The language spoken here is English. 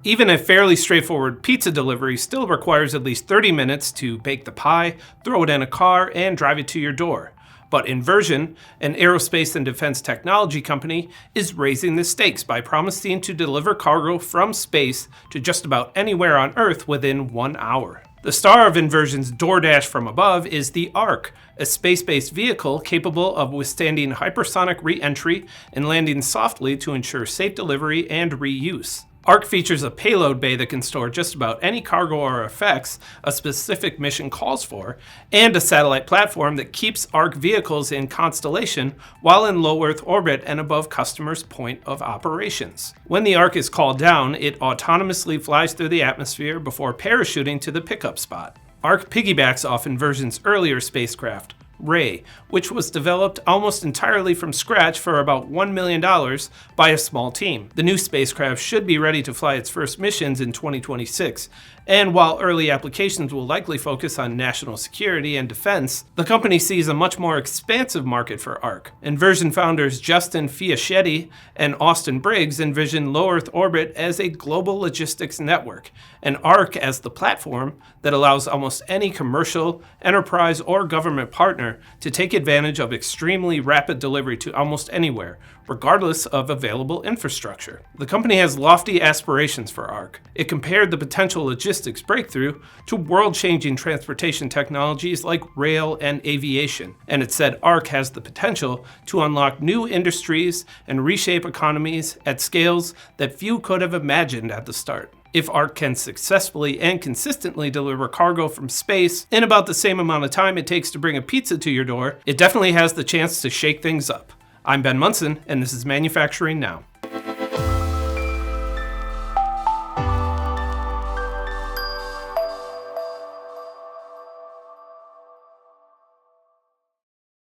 Even a fairly straightforward pizza delivery still requires at least 30 minutes to bake the pie, throw it in a car, and drive it to your door. But Inversion, an aerospace and defense technology company, is raising the stakes by promising to deliver cargo from space to just about anywhere on Earth within 1 hour. The star of Inversion's DoorDash from above is the Ark, a space-based vehicle capable of withstanding hypersonic re-entry and landing softly to ensure safe delivery and reuse. Ark features a payload bay that can store just about any cargo or effects a specific mission calls for, and a satellite platform that keeps Ark vehicles in constellation while in low Earth orbit and above customers' point of operations. When the Ark is called down, it autonomously flies through the atmosphere before parachuting to the pickup spot. Ark piggybacks off Inversion's earlier spacecraft, Ray, which was developed almost entirely from scratch for about $1 million by a small team. The new spacecraft should be ready to fly its first missions in 2026, and while early applications will likely focus on national security and defense, the company sees a much more expansive market for Ark. Inversion founders Justin Fiaschetti and Austin Briggs envision low Earth orbit as a global logistics network, and Ark as the platform that allows almost any commercial, enterprise, or government partner to take advantage of extremely rapid delivery to almost anywhere, regardless of available infrastructure. The company has lofty aspirations for Ark. It compared the potential logistics breakthrough to world-changing transportation technologies like rail and aviation, and it said Ark has the potential to unlock new industries and reshape economies at scales that few could have imagined at the start. If Ark can successfully and consistently deliver cargo from space in about the same amount of time it takes to bring a pizza to your door, it definitely has the chance to shake things up. I'm Ben Munson, and this is Manufacturing Now.